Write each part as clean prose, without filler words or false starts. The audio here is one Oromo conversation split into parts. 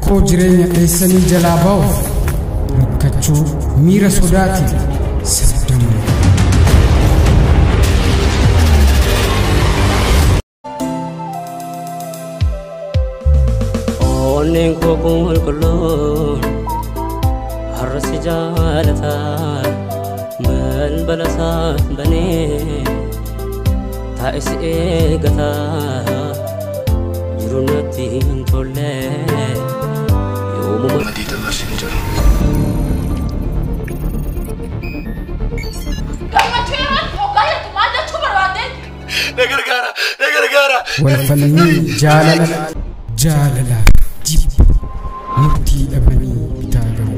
rakkoo jireenya keessanii jalaa ba'uuf rakkachuu miira sodaatiin saddamuu. Onneen koo qulqulluun har'a si jaalataa balbala isaa banee taa'ee si eegataa jiru natti hin tolle yoomuma Madii dabarsine jiru. Nagargaara. Walfalmii jaalala jibba murtii dhabanii bitaa gahu.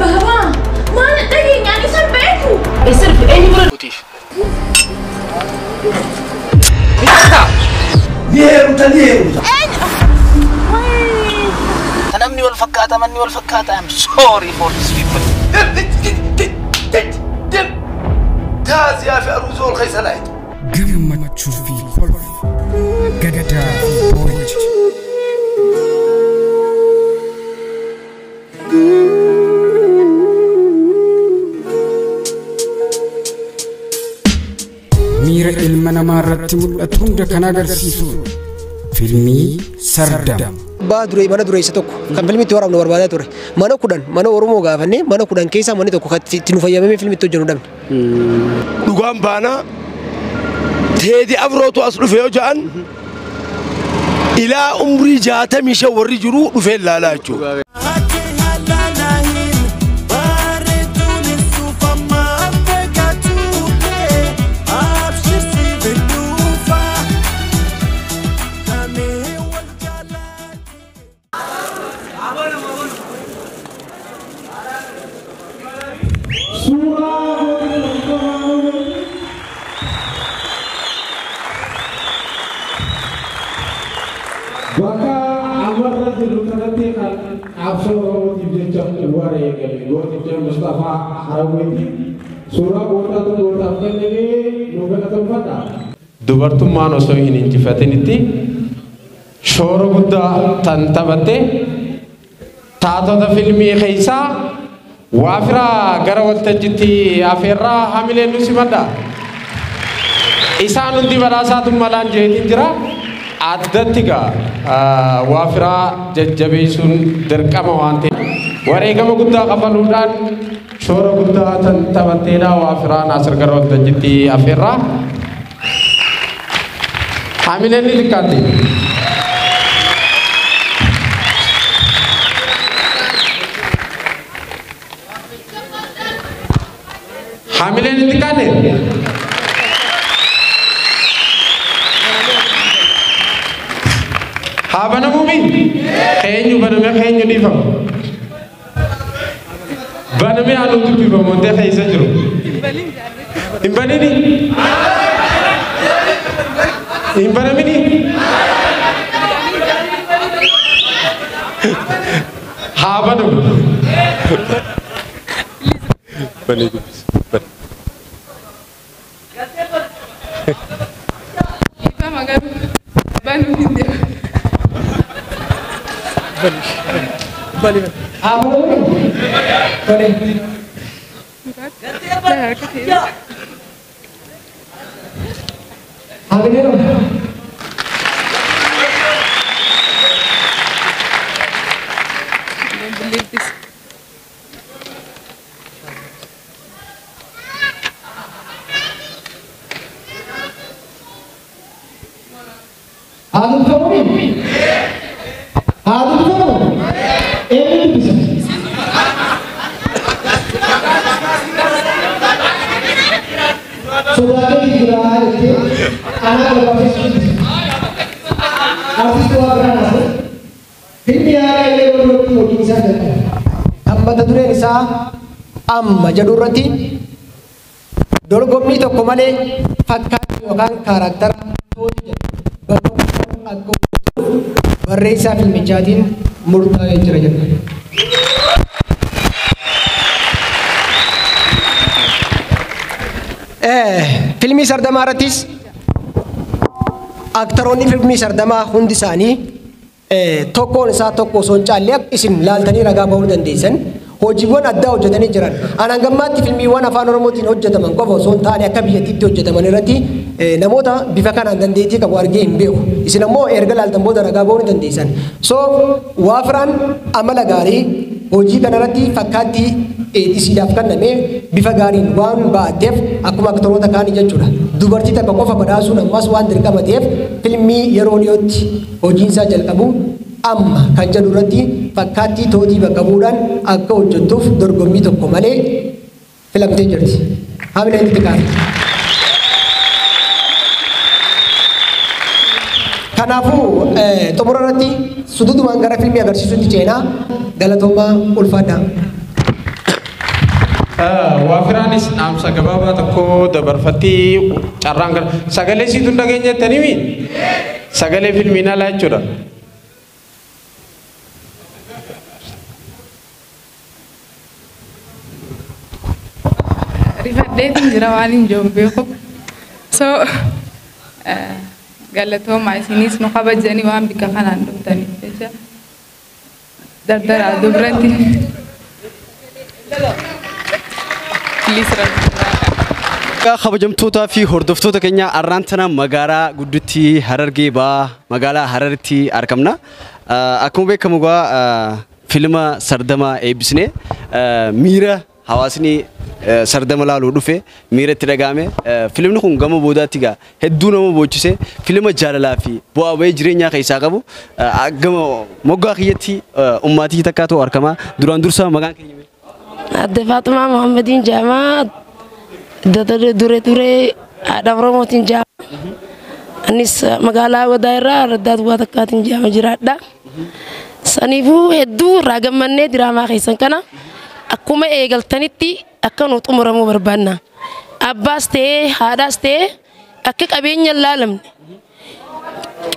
Baba, mana dhageenyaan isa beeku. Eessatti eenyu bira? Utiif. Yeeruuta. Namni wal fakkaata, manni wal fakkaata. I'm sorry for these people. Taasiyaa fi aruuzoo ol keessa laayita. Gammachuu fi kolfa gadadaa fi boo'icha. Miira ilma namaa irratti mul'atu hunda kan agarsiisu filmii Sardam. Mana duree isa tokko kan filmiitti waraabnu barbaadaa ture. Mana 10 mana Oromoo gaafannee mana 10 keessaa manni tokko kan itti nu fayyadamee filmiitti hojjennu dhabne. Dhugaan baana Teedi Afrootu as dhufe yoo ja'an ilaa umrii 65 warri jiru dhufee ilaalaa jechuudha. Baka amarra jiru kanatti kan absoo jecha luar eegale goota Mustafa Harawiti suuraa gootatu gootaaf kennee nu galateeffata. Dubartummaan osoo hin injifatinitti shoora guddaa tan taphatte taatota filmii keessaa waafiraa gara waltajjiitti afeerraa hamileen nu simadha. Isaan hundi badhaasaatummaadhaan jeetiin jira. Addatti waafiraa jajjabeessuun dirqama waan ta'eef wareegama guddaa qabaluudhaan shoora guddaa tan taphatteedha waafiraan asir gara waltajjiitti afeerraa. Hamileen ni xiqqaatti. Hamileen ni xiqqaatti. Habana bumi, kayaknya kayaknya di fam. Baname anu tu pipa monte kayak sejuru. Imban ini, ni. Habana. Bani tu. Kita makan banu India. Balik. Balik. Mata dureen isaa amma jedhurratti dorgommii tokko malee fakkaatu yookaan kaarakter barreessaa filmichaatiin murtaa'ee jira jedha. Filmii Sardamaa irrattis aktaroonni filmii sardamaa hundi isaanii tokkoon isaa tokko osoo hin caalle isin laaltanii ragaa ba'uu dandeessan hojiiwwan addaa hojjetanii jiran. Anaan gammaatti filmiiwwan afaan Oromootiin hojjetaman qofa osoo hin taane akka biyyattiitti hojjetaman irratti namoota bifa kanaan dandeettii qabu argee hin beeku. Isin ammoo erga laaltan booda ragaa ba'uu dandeessan. So Waafiraan amala gaarii hojii kanarratti fakkaattii isiidhaaf kenname bifa gaariin waan ba'ateef akkuma aktoroota kaanii jechuudha. Dubartii takka qofa badhaasuun ammas waan dirqama ta'eef filmii yeroo dhiyootti hojiinsaa jalqabu amma kan jedhu irratti fakkaattii tootii bakka bu'uudhaan akka hojjettuuf dorgommii tokko malee filamtee jirti. Hamina itti kaa'e. Kanaafuu xumura irratti suduudumaan gara filmii agarsiisutti ceenaa galatoomaa ulfaadhaa. Waafiraanis dhaamsa gabaabaa tokko dabarfatti carraan gara sagalee siitu dhageenya jettanii sagalee filmiin alaa jechuudha. Rifadheetiin jira waan hin jiru beeku. So galatoomaa isinis nu kabajanii waan bika kanaan dhuftaniif jecha dardaraa dubiratti. Kabajamtootaa fi hordoftoota keenya arraan tana magaalaa guddittii Harargee ba'aa magaalaa Hararitti argamna. Akkuma beekamu filma sardamaa eebbisnee miira hawaasni sardama laaluu dhufe miira itti dhagahame filimni kun gama boodaatti hedduu nama boochisee filma jaalalaa fi bu'aa bahii jireenyaa keessaa qabu gama moggaa kiyyatti ummaatii takkaatu argama. Duraan dursa maqaan keenya Adde Faatumaa Muhammadiin Jaamaa dure haadha Oromootiin Jaamaa. Anis magaalaa Wadaa irraa Raddaat Bu'aa Takkaatiin Jaamaa jiraadha. Saniifuu hedduu irraa gammannee diraamaa keessan kana akkuma eegaltanitti akka nu xumuramuu barbaanna. Abbaas ta'ee haadhaas ta'ee akka qabeenya laalamne.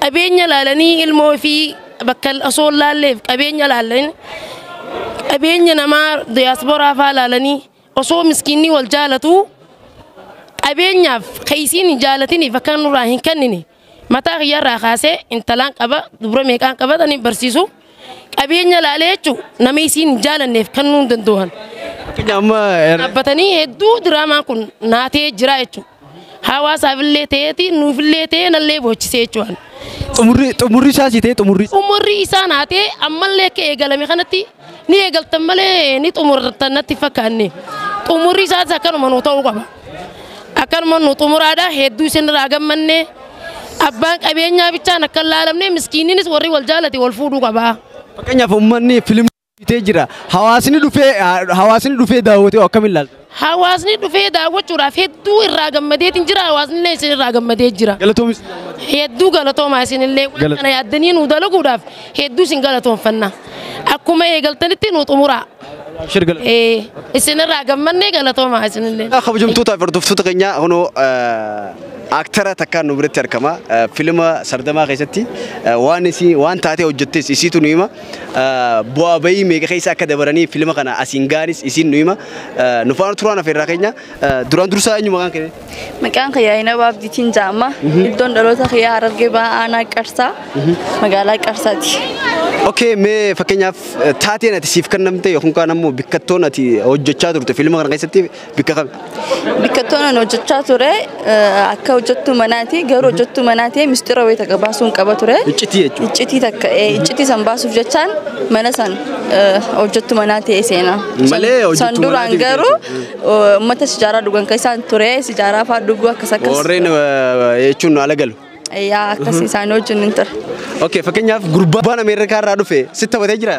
Qabeenya laalanii ilmoo fi bakka osoo laalleef qabeenya laalanii qabeenya namaa diyaasporaa fa'aa laalanii osoo miskiinni wal jaalatu qabeenyaaf keessiin hin jaalatiniif akka nurraa hin kennine mataa kiyyarraa kaasee intalaan qaba dubra meeqaan qabatanii barsiisu qabeenya laalee jechuun nama isiin hin jaalanneef kennuu hin danda'an. Dhaabbatanii hedduu diraamaan kun naatee jira jechuudha. Hawaasaaf illee ta'eeti nuufillee ta'ee nallee boochisee jechuudha. Xumurri isaas ta'ee xumurri isaa naatee ammallee akka eegalame kanatti ni eegaltan malee ni xumuratan natti fakkaanne. Xumurri isaas akkanuma nu ta'uu qaba. Akkanuma nu xumuraadha hedduu isinirraa gammannee abbaan qabeenyaa bichaan akka laalamne miskiinninis warri wal jaalate wal fuudhuu qaba. Fakkeenyaaf uummanni filimni bitee jira. Hawaasni dhufee daawwatee akkamiin ilaalta? Hawaasni dhufee daawwachuudhaaf hedduu irraa gammadeetiin jira. Hawaasni illee isin irraa gammadee jira. Galatoomis. Hedduu galatoomaa isinillee waan kana yaaddanii nu dalaguudhaaf hedduu isin galatoonfanna. Akkuma eegaltanitti nu xumuraa. Isinirraa gammannee galatoomaa isinillee. Kabajamtootaa fi hordoftoota keenya kunoo aktara takkaan nu biratti argama. Filma sardamaa keessatti waan taatee hojjettes isiitu nu hima. Bu'aa bahii meeqa keessa akka dabaranii filma kana asiin gaanis isiin nu hima. Nu faana turaan afeerraa keenya duraan dursaa eenyu maqaan kee? Maqaan kiyyaa Inaba Abdiitiin Jaama. Iddoon dhaloota kiyyaa Harargee ba'aa aanaa Qarsaa magaalaa Qarsaati. Okay, mee fakkeenyaaf taateen ati siif kennamte yookaan ammoo bikkattoon ati hojjechaa turte filma kana keessatti bikka kam? Bikkattoon ani hojjechaa ture akka hojjettu manaati garuu hojjettu manaati mistira wayita qabaasuun qaba ture. Iccitii jechuudha. Iccitii takka iccitii san baasuuf jechaan mana san hojjettu manaati seenaa. Malee hojjettu manaati. San duraan garuu uummata sijaaraa dhugan keessaan ture sijaaraa fa'aa dhuguu akkas akkas. Warreen jechuun ala galu. Yaa akkas isaan wajjin hin ture. Okay, fakkeenyaaf gurbaan Ameerikaa irraa dhufe sitti taphatee jira?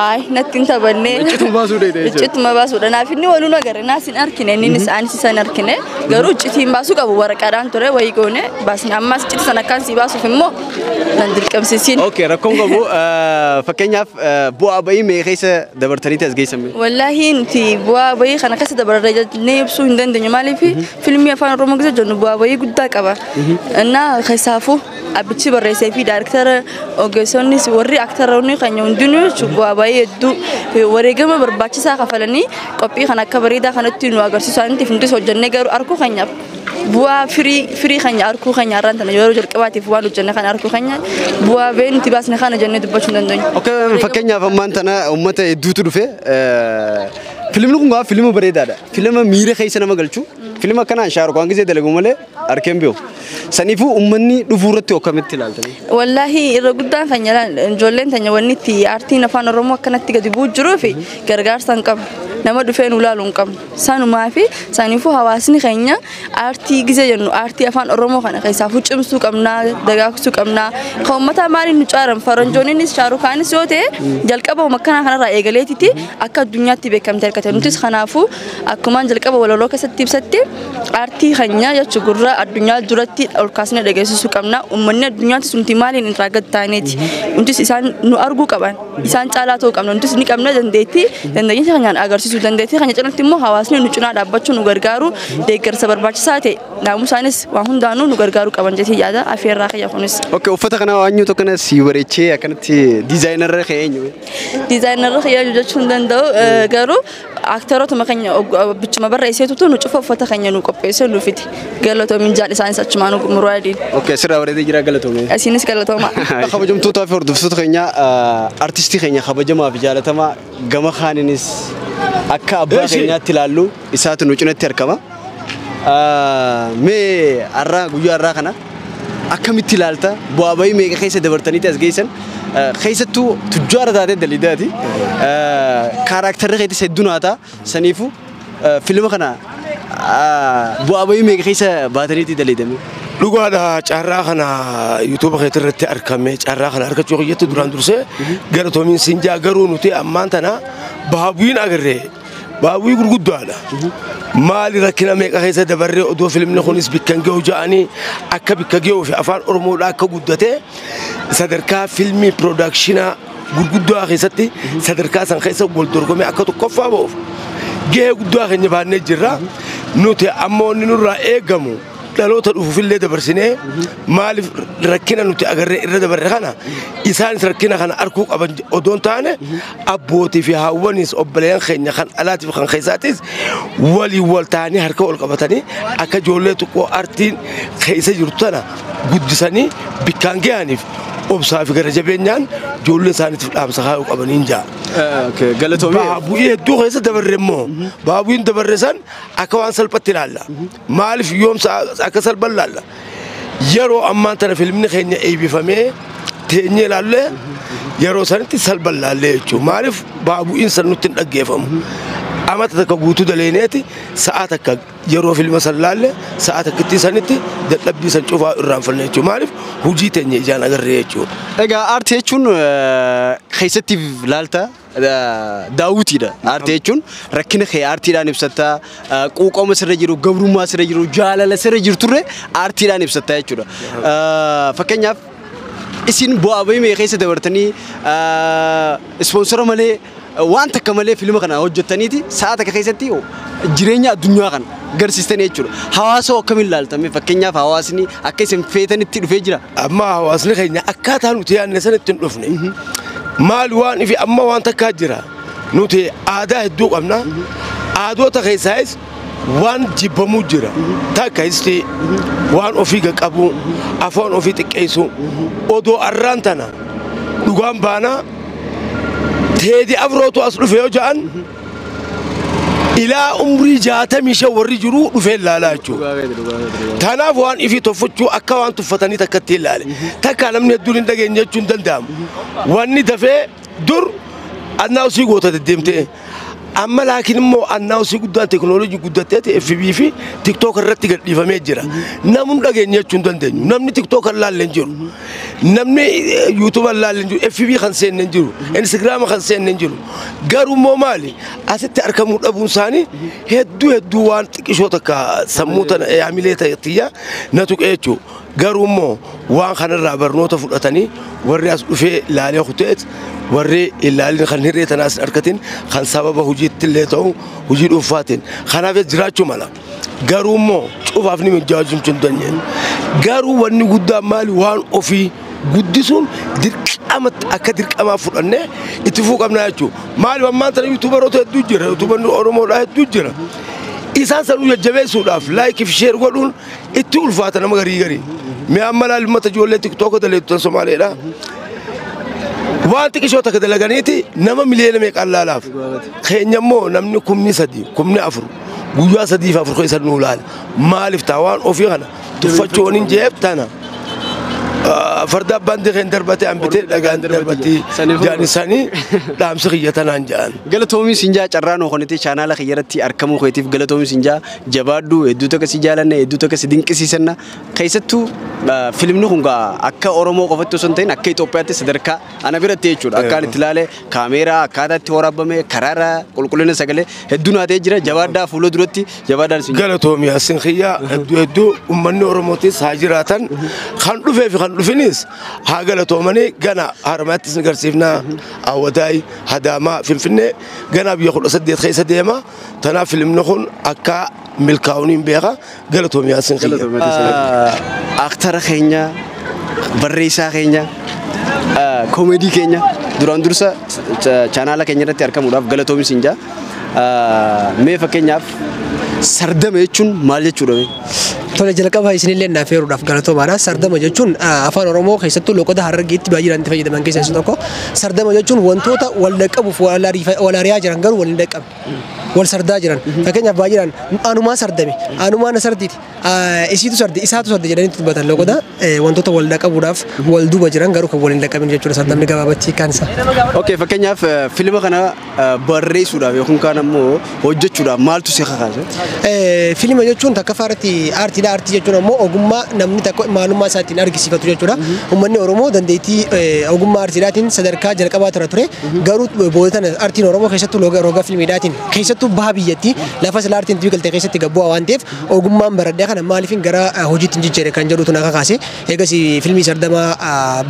Ay, natti hin taphanne. Iccituma baasuu deetee jechuudha. Iccituma baasuudha. Naaf inni waluun agarre naas hin arkine inni isaanis isaan arkine garuu iccitiin baasuu qabu waraqaadhaan ture wayii goone baasni ammas icciti sana akkaan si baasuuf immoo nan dirqamsiisiin. Okay, rakkoon qabu fakkeenyaaf bu'aa bahii meeqa keessa dabartaniiti as geessame? Wallaahi nuti bu'aa bahii kana keessa dabarree jennee ibsuu hin dandeenyu maaliif fiilmii afaan Oromoo keessa jennu bu'aa bahii guddaa qaba. Innaa keessaafuu abbichi barreessee fi daayirektara ogeessonnis warri aktaroonni kan hundinuu bu'aa bahii hedduu wareegama barbaachisaa kafalanii qophii kan akka bareedaa kanatti nu agarsiisu isaaniitiif hundis hojjennee garuu arkuu keenyaaf bu'aa firii keenya arkuu keenya irraan tana yeroo jalqabaatiif waan hojjenne kan arkuu keenya bu'aa bee nuti baasne kana jennee dubbachuu hin dandeenyu. Fakkeenyaaf ammaan tana uummata hedduutu dhufe filimni kun gaa filima bareedaadha. Filima miira keessa nama galchu. Filima kanaan Shaarukaan gisee dalagu malee arkeen bi'u. Saniifuu uummanni dhufuu irratti akkamitti ilaaltanii? Wallaahi irra guddaan keenya ijoolleen teenya wanni itti aartiin afaan Oromoo akkanatti gadi bu'u jiruu fi gargaarsa hin qabu. Nama dhufee nu ilaaluu hin qabnu. Sanumaa fi saniifuu hawaasni keenya aartii gisee jennu aartii afaan Oromoo kana keessaafuu cimsuu qabnaa dagaagsuu qabnaa. Kan uummataa maaliin nu caaran faranjoonnis Shaarukaanis yoo ta'e jalqaba makkanaa kanarraa eegaleetiti akka addunyaatti beekamte argate. Nutis kanaafuu akkumaan jalqaba walaloo keessatti ibsatti aartii keenya jechuun gurra addunyaa duratti ol kaasnee dhageessisuu qabna. Uummanni addunyaatti sunti maaliin irraa gad taaneeti. Nutis isaan nu arguu qaban. Isaan caalaa ta'uu qabna. Nutis ni qabna dandeettii keenyaan agarsiisuu dandeettii keenya cinatti immoo hawaasni nu cinaa dhaabbachuu nu gargaaru deeggarsa barbaachisaa ta'e naamusaanis waan hundaanuu nu gargaaruu qaban jettee yaada afeerraa kiyya kunis. Okay, uffata kana waanyu tokko kana si bareechee akkanatti diizaayinarra keenyu. Diizaayinarra kiyya jechuun danda'u garuu aktarootuma keenya bichuma barreesseetutu nu cufa uffata keenya nu qopheessee nu fiti. Galatoomin jaal isaanis achumaan muraadiin. Okay, sirraa bareedee jira galatoome. Asiinis galatooma. Kabajamtoota fi hordoftoota keenya artistii keenya kabajamaa fi jaalatamaa gama kaaninis akka abbaa keenyaatti ilaallu isaatu nu cinatti argama. Mee arraa guyyaa arraa kana akkamitti ilaalta bu'aa bayii meeqa keessa dabartaniiti as geessan keessattuu tujjaara taatee daliidaati. Kaaraakterri keetis hedduu naata saniifuu filima kana bu'aa bayii meeqa keessa baataniiti daliidame. Dhugaadha carraa kana YouTube irratti argame carraa kana argachuu qiyyatti duraan dursee galatoomin sinjaa garuu nuti ammaan tana baabuun agarree baabuu gurguddaadha. Maali rakkina meeqa keessa dabarree odoo filimni kunis bikkan ga'u ja'anii akka bikka ga'uu fi afaan Oromoodhaa akka guddate sadarkaa filmii piroodakshinaa gurguddaa keessatti sadarkaa san keessa wal dorgomee akka tokkoffaa ba'uuf gahee guddaa keenya baannee jirra. Nuti ammoo inni nurraa eegamu dhaloota dhufuufillee dabarsinee maaliif rakkina nuti agarree irra dabarre kana isaanis rakkina kana arkuu qaban odoon taane abbootii fi haawwanis obboleeyyan keenya kan alaatii fi kan keessaatis walii wal ta'anii harka wal qabatanii akka ijoollee xiqqoo aartiin keessa jirtu tana guddisanii bikkaan ga'aniif obsaa fi gara jabeenyaan ijoollee isaaniitiif dhaamsa kaa'uu qabaniin jaa. Galatoomii. Baabuyii hedduu keessa dabarre immoo baabuyiin dabarre san akka waan salphatti ilaalla. Maaliif yoomsa akka salphan ilaalla. Yeroo ammaan tana filimni keenya eebbifamee teenyee ilaallee yeroo sanitti salphan ilaallee jechuudha. Maaliif baabuyiin san nutti hin dhaggeeffamu. Amata takka guutuu daleeneeti sa'a takka yeroo filma san laalle sa'a takkitti sanitti dadhabbii san cufaa irraanfanne jechuudha. Maaliif hojii teenya ijaan agarree jechuudha. Egaa aartii jechuun keessatti ilaalta daawwitiidha. Aartii jechuun rakkina kee aartiidhaan ibsatta quuqama sirra jiru gabrummaa sirra jiru jaalala sirra jirturre aartiidhaan ibsatta jechuudha. Fakkeenyaaf isin bu'aa bayii meeqa keessa dabartanii ispoonsora malee waan takka malee filima kana hojjettaniiti sa'a takka keessatti jireenya addunyaa kana garsiistanii jechuudha. Hawaasa akkamiin ilaaltame fakkeenyaaf hawaasni akka isin feetanitti dhufee jira. Amma hawaasni keenya akkaataa nuti yaadne sanatti hin dhufne. Maal waan ifi amma waan takkaa jira. Nuti aadaa hedduu qabna. Aadoota keessaayis waan jibbamuu jira. Takka isti waan ofii qaqqabu afaan ofii xiqqeessu odoo arraan tana dhugaan baanaa teedi afrootu as dhufe yoo ja'an ilaa umrii 65 warri jiru dhufee ilaalaa jechuudha. Tanaaf waan ifii toffachuu akka waan tuffatanii takkatti ilaale. Takka namni hedduun hin dhageenye jechuun danda'amu. Wanni dafee dur annaa usii goota deddeemtee. Amma laakiin immoo annaa usii guddaan teekinooloojii guddatee FB fi TikTok irratti gadhiifamee jira. Namni dhageenye jechuun dandeenyu. Namni TikTok ilaalle hin jiru. Namni YouTube ilaalle hin jiru. FB kan seenne hin jiru. Instagram kan seenne hin jiru. Garuu immoo maali? Asitti argamuu dhabuun isaanii hedduu waan xiqqishoo takka sammuu tana yaamilee ta'etiyyaa na tuqee jechuudha. Garuu immoo waan kanarraa barnoota fudhatanii warri as dhufee ilaalee kuteet warri ilaalin kan hirree tanaas argatin kan sababa hojiitti illee ta'u hojii dhuunfaatiin kanaaf jiraachuu mala. Garuu immoo cufaaf ni mijaajuu hin dandeenye. Garuu wanni guddaan maali waan ofii guddisuun dirqamatti akka dirqamaa fudhannee itti fufuu qabna jechuudha. Maali ammaan tana yuutuubaroota hedduu jira. Yuutuubarri Oromoodhaa hedduu jira. isaan sanuu jajjabeessuudhaaf laayikii fi sheer godhuun itti ulfaata nama garii mee amma laalumata ijoollee tiktook daleettan Somaaleedha waan xiqqishoo takka dalaganiiti nama miliyoona meeqaan laalaaf keenya immoo namni 3,000 4,000 guyyaa 3 keessa nuu laala maaliif taa waan ofii kana tuffachuun hin jeebtana farda bandi kan darbate ambite dagaan darbati jaanisani dhaamsi xiyyatan jaan galatoomi sinjaa carraan okoniti channel khiyarati arkamu khoytiif galatoomi sinjaa jabaaddu hedduu takka si jaalanne hedduu takka si dinqisiisanna keessattu filimni kun akka oromoo qofattu son ta'in akka Itoophiyaatti sadarkaa ana biratti jechuudha akkaan itti ilaale kaameeraa akkaataatti waraabame karaara qulqullina sagalee hedduu naatee jira jabaaddaa fuula duratti jabaadhaan sinjaa galatoomi asin khiyya hedduu ummanni oromootis haa jiraatan kan dhufee fi kan dhufinis haa galatoomanii gana haramaattis garsiifnaa awwataay hadaamaa finfinnee gana biyya 18 keessa deema tanaaf filimni kun akka milkaa'uun beeka galatoomi asin khiyya aktara keenya barreessaa keenya koomedii keenya duraan dursa channel keenya irratti argamuudhaaf galatoomi sinjaa mee fakkeenyaaf sardama jechuun maal jechuudha tole jalqaba isinillee naafeeruudhaaf galatoomaadha sardama jechuun afaan oromoo keessattuu loqoda harargeetti baay'inaan itti fayyadaman keessaa isa tokko sardama jechuun wantoota wal dhaqqabuuf wal ariyaa jiran garuu wal hin dhaqqabne wal sardaa jiran fakkeenyaaf baay'inaan anumaa sardame anumaa na sardiiti isiitu sarde isaatu sarde jedhanii dubbatan loqoda wantoota wal dhaqqabuudhaaf wal duuba jiran garuu kan wal hin dhaqqabin jechuudha sardamni gabaabatti kaansa. Okay fakkeenyaaf filma kana barreessuudhaaf yookiin kaan ammoo hojjechuudhaaf maaltu si kakaase? Filma jechuun takka faaratti aartiidha aartii jechuun ammoo ogummaa namni takka maalummaa isaatiin argisiifatu jechuudha. Uummanni Oromoo dandeettii ogummaa aartiidhaatiin sadarkaa jalqabaa ture garuu booda aartiin Oromoo keessattuu roga filmiidhaatiin keessattuu baha biyyatti lafa sila aartiin biqiltee keessatti gabbu'aa waan ta'eef ogummaan baradhaa kana maaliifin gara hojiitti hin jijjiire kan jedhutu na kakaase eegas filmii sardamaa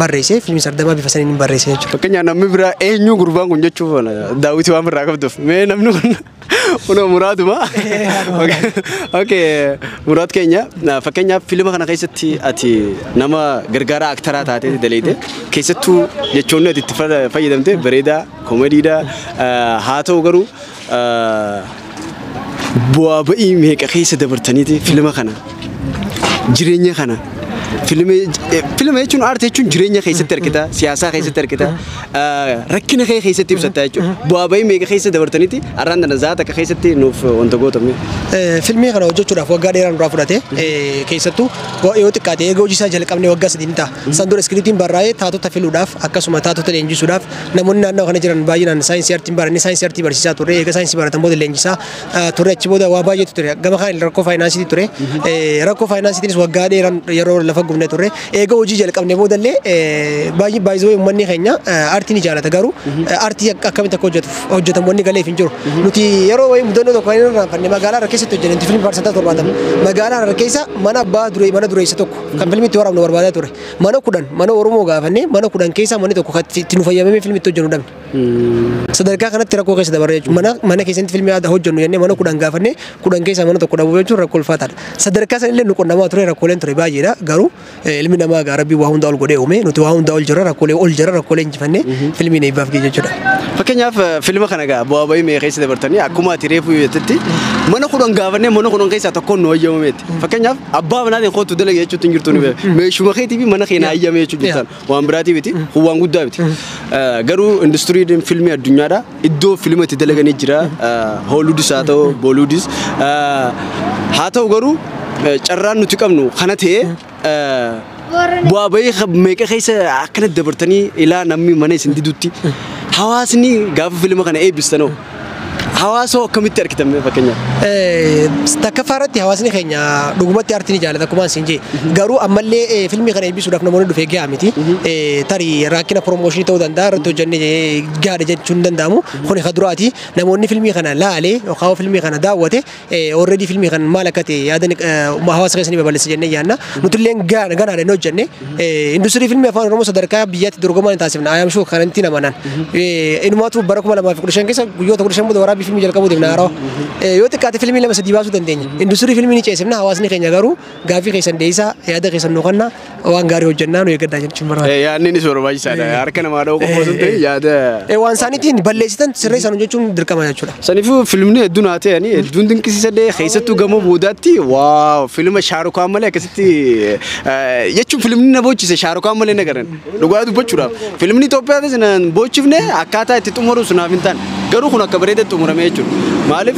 barreesse filmii sardamaa bifa saniin barreesse jechuudha. Fakkeenyaaf namni biraa eenyu gurbaan kun jechuuf daawwitii waan birraa qabduuf mee namni kun Uno muraaduma. Okay, muraad keenya fakkeenyaaf filma kana keessatti ati nama gargaara aktaraa taatee daleete keessattuu jechoonni ati itti fayyadamte bareedaa koomediidha haa ta'u garuu bu'aa ba'ii meeqa keessa dabartaniiti filma kana jireenya kana filma jechuun aartii jechuun jireenya keessatti argita siyaasaa keessatti argita rakkina keessatti ibsatta jechuudha bu'aa ba'ii meeqa keessa dabartaniiti arraan dana zaata akka keessatti nuuf wanta gootamne. Filmii kana hojjechuudhaaf waggaa dheeraan duraa fudhate keessattuu yoo xiqqaate eega hojii isaa jalqabnee waggaa 3 ta'a. San dura iskiriiptiin barraa'ee taatota filuudhaaf akkasuma taatota leenjisuudhaaf namoonni naannoo kana jiran baay'inaan saayinsii aartiin baranne saayinsii aartii barsiisaa turre eega saayinsii baratan booda leenjisaa turre achi booda waa baay'eetu ture gama kaan rakkoo faayinaansiitii ture rakkoo faayinaansiitiinis waggaa dheeraan yeroo lafa gubne turre eega hojii jalqabne boodallee baay'ee uummanni keenya aartii ni jaalata garuu aartii akkamitti akka hojjetamu wanni galeef hin jiru nuti yeroo wayii mudannoo tokko hin irraanfanne magaalaa keessatti hojjennetti fiilmii faarsataa torbaatama magaalaa keessa mana abbaa mana dureessa tokko kan fiilmiitti waraabnu barbaadaa ture mana 10 mana Oromoo gaafanne mana 10 keessa manni tokko itti nu fayyadamee fiilmiitti hojjennu dhabne sadarkaa kanatti rakkoo keessa dabarre jechuudha mana keessatti fiilmii hojjennu jennee mana 10 gaafanne 10 keessa mana tokko dhabuu jechuun rakkoo ulfaataadha sadarkaa sanillee nu qonnamaa ture rakkooleen ture baay'eedha garuu ilmi namaa Rabbi waa hunda ol godhee uume nuti waa hunda ol jirra rakkoolee injifannee fiilmiin eebbaaf gee jechuudha. Fakkeenyaaf fiilma kana gaa bu'aa ba'ii meeqa keessa dabartanii akkuma ati reefuu jettetti mana 10 gaafannee mana 10 keessaa tokkoon nu hayyamameeti. Fakkeenyaaf abbaa manaatiin kootu dalage jechuutti hin jirtu ni meeshuma keetii fi mana keenya hayyame jechuudha jettan waan biraatii miti waan guddaa miti. Garuu industiriin fiilmii addunyaadha iddoo fiilma itti dalaganii jira Hollywoodis haa ta'u Bollywoodis haa ta'u garuu carraan nuti qabnu kana ta'ee bu'aa ba'ii meeqa keessa akkanatti dabartanii ilaa namni mana isin didutti hawaasni gaafa fiilma kana eebbistanoo hawaasa akkamitti argitame fakkeenyaaf takka faaratti hawaasni keenya dhugumatti aartii ni jaalata akkuma isin jee garuu ammallee fiilmii kana eebbisuudhaaf namoonni dhufee gahaa miti tarii rakkina promooshinii ta'uu danda'a irratti hojjennee gahaadha jechuun hin danda'amu kuni kaduraati namoonni fiilmii kana laalee yookaan fiilmii kana daawwate already fiilmii kana maal akka ta'e yaadan hawaasa keessanii babal'isa jennee yaadna nutillee ganaadha inni hojjenne industirii fiilmii afaan Oromoo sadarkaa biyyaatti dorgomaa hin taasifna ayyaamshuu kanatti namanaan inumaatu bara 2015 keessa guyyoota 15 booda waraabbii fiilmii jalqabuutiif naaroo yoo xiqqaate fakkaate filmii lama sadii baasuu dandeenya. Industirii filmii ni ceesifna hawaasni keenya garuu gaaffii keessan deebisaa yaada keessan nu kenna waan gaarii hojjannaa nu eeggadhaa jechuun barbaada. Yaadni ni barbaachisaadha. Harka namaa dha'uu qofa osoo hin ta'in yaada. Waan isaaniitiin balleessitan sirreessan hojjechuun dirqama jechuudha. Saniifuu fiilmni hedduun haa ta'anii hedduun dinqisiisadhee keessattuu gamoo boodaatti waaw fiilma Shaarukaan malee akkasitti jechuun fiilmni na boochise Shaarukaan malee na garan dhugaa dubbachuudhaaf fiilmni Itoophiyaattis na boochifne akkaataa itti xumuru sunaaf hin taane garuu kun akka bareedetti xumurame jechuudha. Maaliif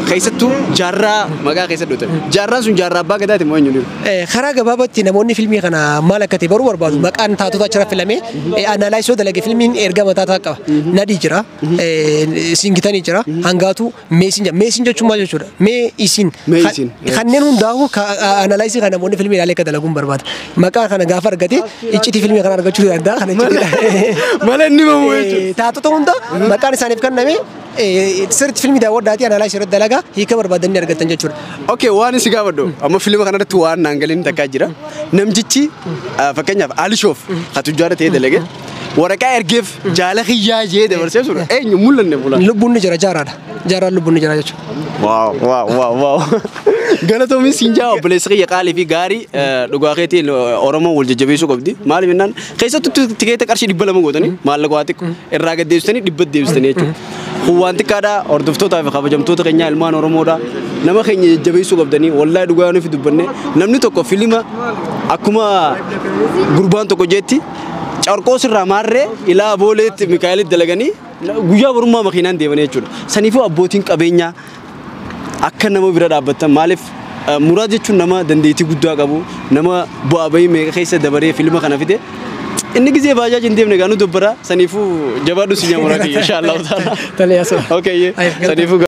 keessattuu jaarraa maqaa keessa dhootan jaarraan sun jaarraa abbaa gadaati moo eenyuun karaa gabaabaatti namoonni fiilmii kana maal akka ta'e baruu barbaadu maqaan taatota achirra filamee analaayisoo dalage fiilmiin erga mataa qaba nadii jira singitanii jira hangaatu meesin jechuun maal jechuudha mee isin kanneen hundaa'u analaayisii kana namoonni fiilmii ilaalee akka dalaguun barbaada maqaa kana gaafa argate iccitii fiilmii kana argachuu danda'a kana iccitii malee inni mamu jechuudha taatota hunda maqaan isaaniif kenname sirriitti fiilmii daawwadhaati analaayisii irratti dalagaa hiika barbaadanii argatan jechuudha. Okay waan si gaafadhu amma fiilma kanarratti waan naangaliin takkaa jira namtichi fakkeenyaaf Alishoof hatujjaara ta'ee dalage waraqaa ergeef jaala xiyyaa jee dabarsee sura eenyu mul'anne fulaan. Lubbuun ni jira jaaraadha jaaraan lubbuun ni jira jechuudha. Waaw galatoomin siinjaa obboleessa kiyya qaalii fi gaarii dhugaa keetiin Oromoo wal jajjabeessuu qabdi maaliif jennaan keessattuu tikeeta qarshii 200 gootanii maallaqa waa xiqqoo irraa gad deebistanii 100 deebistanii jechuudha. Waan xiqqaadhaa hordoftootaa fi kabajamtoota keenyaa ilmaan Oromoodhaa nama keenya jajjabeessuu qabdanii wallaahi dhugaa nuuf dubbanne namni tokko fiilma akkuma gurbaan tokko jeetti Carqoos irraa maarree ilaa booleetti Mikaa'elitti dalaganii guyyaa borummaa makiinaan deemanii jechuudha. Saniifuu abbootiin qabeenyaa akka nama bira dhaabbatan maaliif Muraad jechuun nama dandeettii guddaa qabu nama bu'aa bahii meeqa keessa dabaree fiilma kana fide inni gizee baajaaji hin deemne gaanu dubbara saniifuu jabaadhu si nyaamura inshallah taala. Tale yaasa. Okay saniifuu